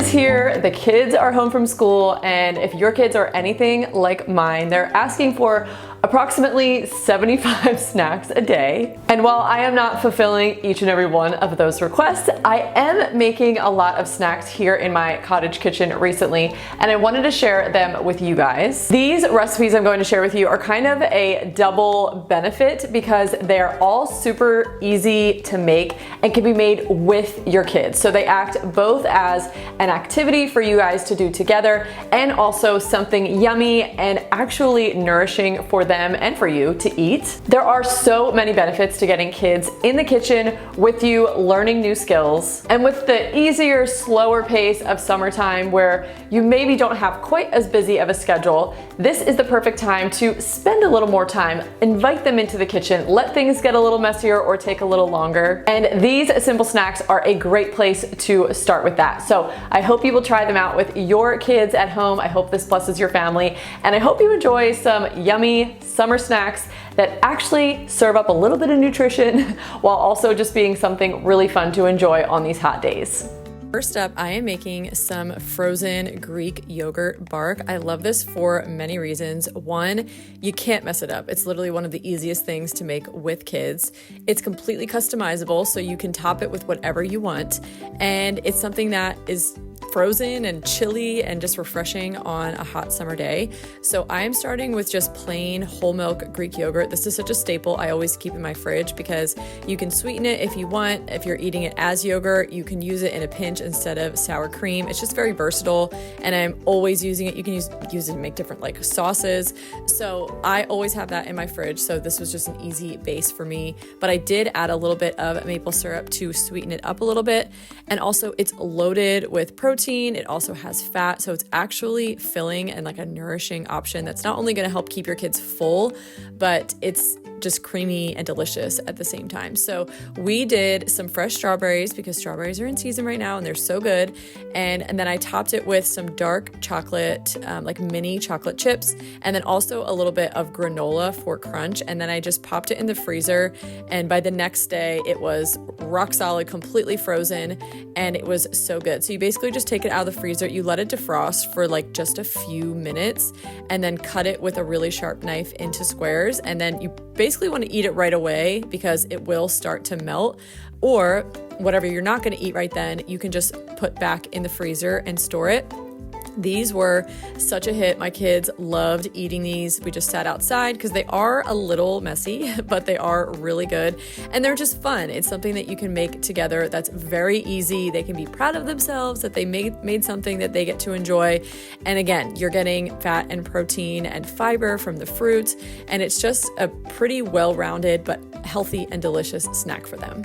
is here, the kids are home from school, and if your kids are anything like mine, they're asking for approximately 75 snacks a day. And while I am not fulfilling each and every one of those requests, I am making a lot of snacks here in my cottage kitchen recently, and I wanted to share them with you guys. These recipes I'm going to share with you are kind of a double benefit because they're all super easy to make and can be made with your kids. So they act both as an activity for you guys to do together and also something yummy and actually nourishing for them and for you to eat. There are so many benefits to getting kids in the kitchen with you learning new skills. And with the easier, slower pace of summertime where you maybe don't have quite as busy of a schedule, this is the perfect time to spend a little more time, invite them into the kitchen, let things get a little messier or take a little longer. And these simple snacks are a great place to start with that. So I hope you will try them out with your kids at home. I hope this blesses your family, and I hope you enjoy some yummy summer snacks that actually serve up a little bit of nutrition while also just being something really fun to enjoy on these hot days. First up, I am making some frozen Greek yogurt bark. I love this for many reasons. One, you can't mess it up. It's literally one of the easiest things to make with kids. It's completely customizable, so you can top it with whatever you want. And it's something that is frozen and chilly and just refreshing on a hot summer day. So I'm starting with just plain whole milk Greek yogurt. This is such a staple I always keep in my frise because you can sweeten it if you want. If you're eating it as yogurt, you can use it in a pinch instead of sour cream. It's just very versatile, and I'm always using it. You can use it to make different like sauces. So I always have that in my fridge. So this was just an easy base for me, but I did add a little bit of maple syrup to sweeten it up a little bit. And also it's loaded with protein. It also has fat, so it's actually filling and like a nourishing option that's not only going to help keep your kids full, but it's just creamy and delicious at the same time. So we did some fresh strawberries because strawberries are in season right now and they're so good. And then I topped it with some dark chocolate, like mini chocolate chips, and then also a little bit of granola for crunch. And then I just popped it in the freezer. And by the next day, it was rock solid, completely frozen, and it was so good. So you basically just take it out of the freezer, you let it defrost for like just a few minutes, and then cut it with a really sharp knife into squares. And then you basically want to eat it right away because it will start to melt. Or whatever you're not going to eat right then, you can just put back in the freezer and store it. These were such a hit. My kids loved eating these. We just sat outside because they are a little messy, but they are really good. And they're just fun. It's something that you can make together that's very easy. They can be proud of themselves that they made something that they get to enjoy. And again, you're getting fat and protein and fiber from the fruit. And it's just a pretty well-rounded but healthy and delicious snack for them.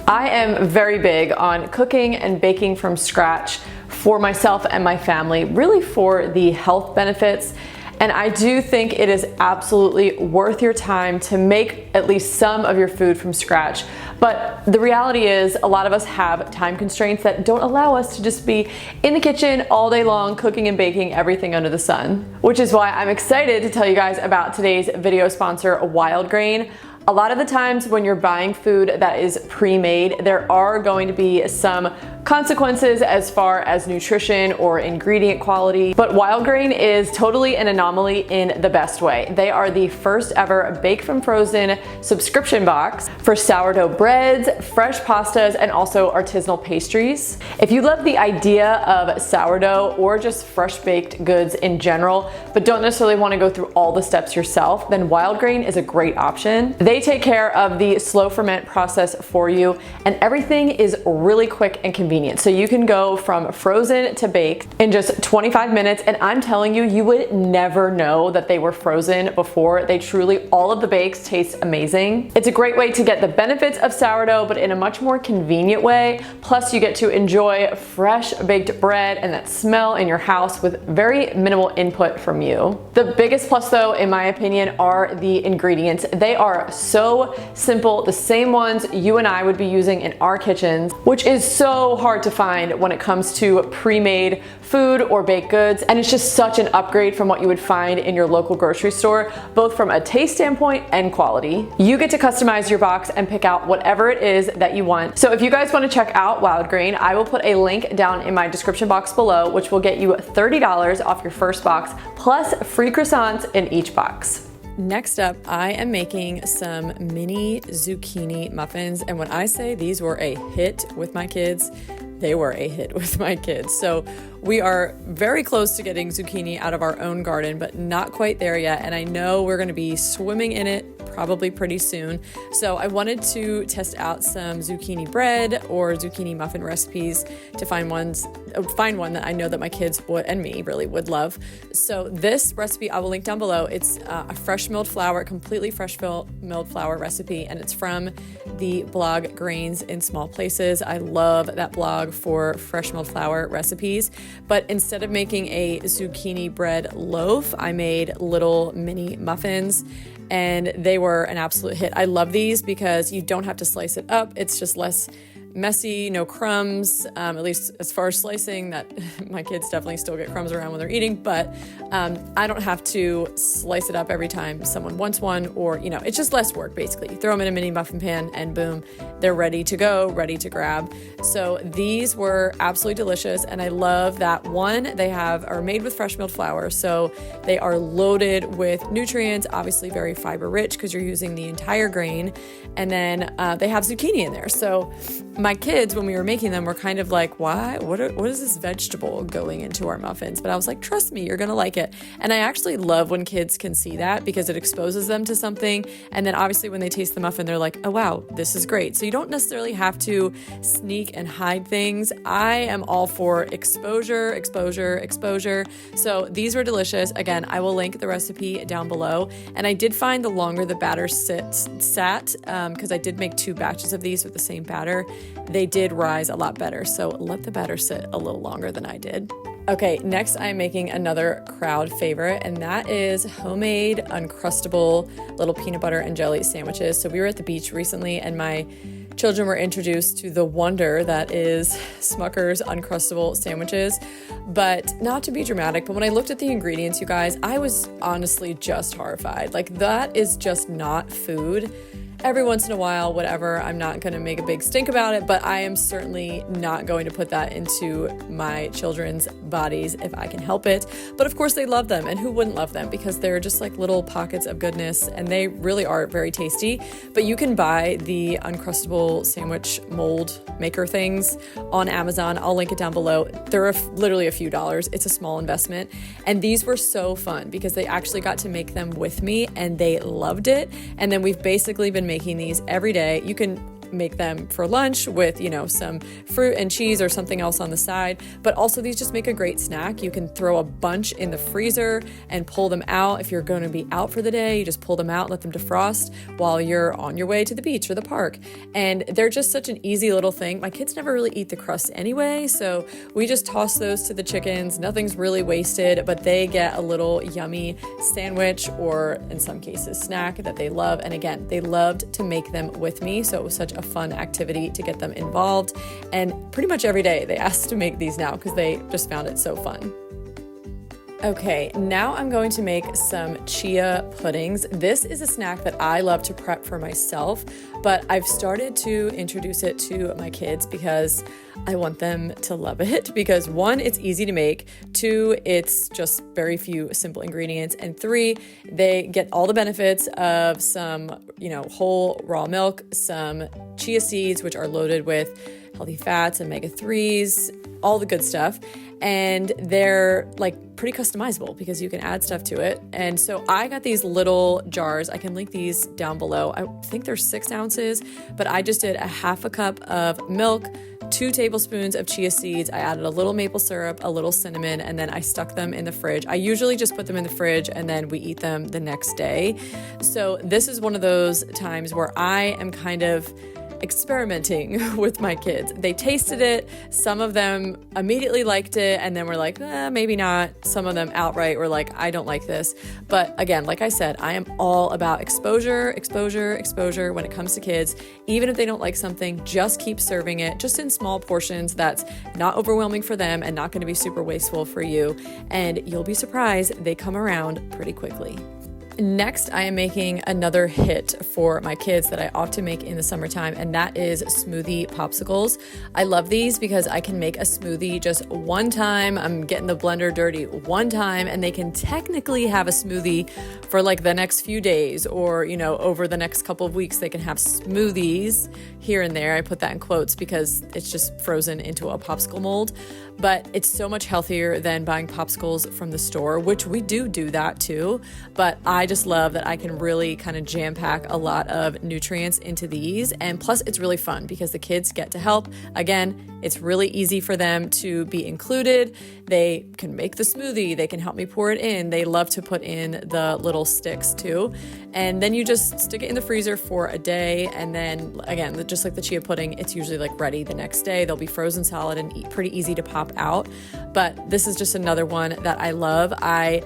I am very big on cooking and baking from scratch for myself and my family, really for the health benefits. And I do think it is absolutely worth your time to make at least some of your food from scratch. But the reality is a lot of us have time constraints that don't allow us to just be in the kitchen all day long cooking and baking everything under the sun. Which is why I'm excited to tell you guys about today's video sponsor, Wild Grain. A lot of the times when you're buying food that is pre-made, there are going to be some consequences as far as nutrition or ingredient quality, but Wild Grain is totally an anomaly in the best way. They are the first ever Bake from Frozen subscription box for sourdough breads, fresh pastas, and also artisanal pastries. If you love the idea of sourdough or just fresh baked goods in general, but don't necessarily want to go through all the steps yourself, then Wild Grain is a great option. They take care of the slow ferment process for you, and everything is really quick and convenient. So you can go from frozen to baked in just 25 minutes, and I'm telling you, you would never know that they were frozen before. They truly, all of the bakes taste amazing. It's a great way to get the benefits of sourdough, but in a much more convenient way. Plus, you get to enjoy fresh baked bread and that smell in your house with very minimal input from you. The biggest plus though, in my opinion, are the ingredients. They are so simple, the same ones you and I would be using in our kitchens, which is so hard to find when it comes to pre-made food or baked goods. And it's just such an upgrade from what you would find in your local grocery store, both from a taste standpoint and quality. You get to customize your box and pick out whatever it is that you want. So if you guys want to check out Wild Grain, I will put a link down in my description box below, which will get you $30 off your first box, plus free croissants in each box. Next up, I am making some mini zucchini muffins. And when I say these were a hit with my kids, they were a hit with my kids. So we are very close to getting zucchini out of our own garden, but not quite there yet. And I know we're gonna be swimming in it probably pretty soon. So I wanted to test out some zucchini bread or zucchini muffin recipes to find one that I know that my kids would, and me really would love. So this recipe I will link down below. It's a fresh milled flour, completely fresh milled flour recipe, and it's from the blog Grains in Small Places. I love that blog for fresh milled flour recipes. But instead of making a zucchini bread loaf, I made little mini muffins, and they were an absolute hit. I love these because you don't have to slice it up. It's just less messy, no crumbs, at least as far as slicing. That my kids definitely still get crumbs around when they're eating, but I don't have to slice it up every time someone wants one, or, you know, it's just less work basically. You throw them in a mini muffin pan and boom, they're ready to go, ready to grab. So these were absolutely delicious, and I love that one, they are made with fresh milled flour, so they are loaded with nutrients, obviously very fiber rich because you're using the entire grain, and then they have zucchini in there. So my kids, when we were making them, were kind of like, why? What is this vegetable going into our muffins? But I was like, trust me, you're gonna like it. And I actually love when kids can see that because it exposes them to something. And then obviously when they taste the muffin, they're like, oh wow, this is great. So you don't necessarily have to sneak and hide things. I am all for exposure, exposure, exposure. So these were delicious. Again, I will link the recipe down below. And I did find the longer the batter sat, because I did make 2 batches of these with the same batter, they did rise a lot better. So let the batter sit a little longer than I did. Okay, next I'm making another crowd favorite, and that is homemade Uncrustable little peanut butter and jelly sandwiches. So we were at the beach recently, and my children were introduced to the wonder that is Smucker's Uncrustable sandwiches. But not to be dramatic, but when I looked at the ingredients, you guys, I was honestly just horrified. Like, that is just not food. Every once in a while, whatever, I'm not going to make a big stink about it, but I am certainly not going to put that into my children's bodies if I can help it. But of course they love them, and who wouldn't love them, because they're just like little pockets of goodness, and they really are very tasty. But you can buy the Uncrustable sandwich mold maker things on Amazon. I'll link it down below. They're literally a few dollars. It's a small investment. And these were so fun because they actually got to make them with me, and they loved it. And then we've basically been making these every day. You can make them for lunch with, you know, some fruit and cheese or something else on the side, but also these just make a great snack. You can throw a bunch in the freezer and pull them out. If you're going to be out for the day, you just pull them out, let them defrost while you're on your way to the beach or the park. And they're just such an easy little thing. My kids never really eat the crust anyway, so we just toss those to the chickens. Nothing's really wasted, but they get a little yummy sandwich, or in some cases snack, that they love. And again, they loved to make them with me, so it was such a fun activity to get them involved. And pretty much every day they ask to make these now because they just found it so fun. Okay, now I'm going to make some chia puddings. This is a snack that I love to prep for myself, but I've started to introduce it to my kids because I want them to love it. Because 1, it's easy to make. 2, it's just very few simple ingredients. And 3, they get all the benefits of some, you know, whole raw milk, some chia seeds, which are loaded with healthy fats, omega-3s, all the good stuff. And they're like pretty customizable because you can add stuff to it. And so I got these little jars. I can link these down below. I think they're 6 ounces, but I just did a 1/2 cup of milk, 2 tablespoons of chia seeds. I added a little maple syrup, a little cinnamon, and then I stuck them in the fridge. I usually just put them in the fridge and then we eat them the next day. So this is one of those times where I am kind of experimenting with my kids. They tasted it. Some of them immediately liked it and then were like, maybe not. Some of them outright were like, I don't like this. But again, like I said, I am all about exposure when it comes to kids. Even if they don't like something, just keep serving it just in small portions that's not overwhelming for them and not going to be super wasteful for you. And you'll be surprised, they come around pretty quickly. Next, I am making another hit for my kids that I often make in the summertime, and that is smoothie popsicles. I love these because I can make a smoothie just one time. I'm getting the blender dirty one time, and they can technically have a smoothie for like the next few days, or, you know, over the next couple of weeks, they can have smoothies here and there. I put that in quotes because it's just frozen into a popsicle mold, but it's so much healthier than buying popsicles from the store, which we do that too. But I just love that I can really kind of jam pack a lot of nutrients into these. And plus it's really fun because the kids get to help. Again, it's really easy for them to be included. They can make the smoothie. They can help me pour it in. They love to put in the little sticks too. And then you just stick it in the freezer for a day. And then again, just like the chia pudding, it's usually like ready the next day. They'll be frozen solid and pretty easy to pop out. But this is just another one that I love. I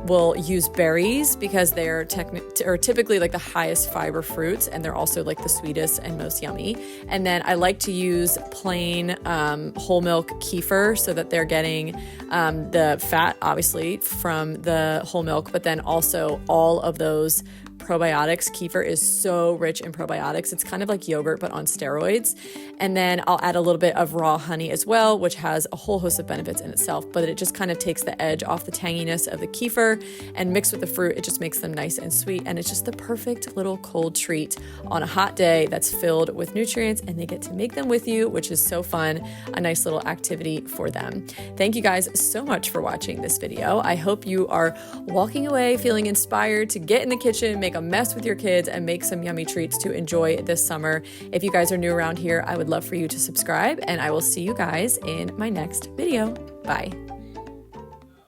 will use berries because they're typically like the highest fiber fruits, and they're also like the sweetest and most yummy. And then I like to use plain whole milk kefir so that they're getting the fat obviously from the whole milk, but then also all of those probiotics. Kefir is so rich in probiotics. It's kind of like yogurt, but on steroids. And then I'll add a little bit of raw honey as well, which has a whole host of benefits in itself, but it just kind of takes the edge off the tanginess of the kefir, and mixed with the fruit, it just makes them nice and sweet. And it's just the perfect little cold treat on a hot day that's filled with nutrients, and they get to make them with you, which is so fun. A nice little activity for them. Thank you guys so much for watching this video. I hope you are walking away feeling inspired to get in the kitchen, make a mess with your kids, and make some yummy treats to enjoy this summer. If you guys are new around here, I would love for you to subscribe, and I will see you guys in my next video. Bye.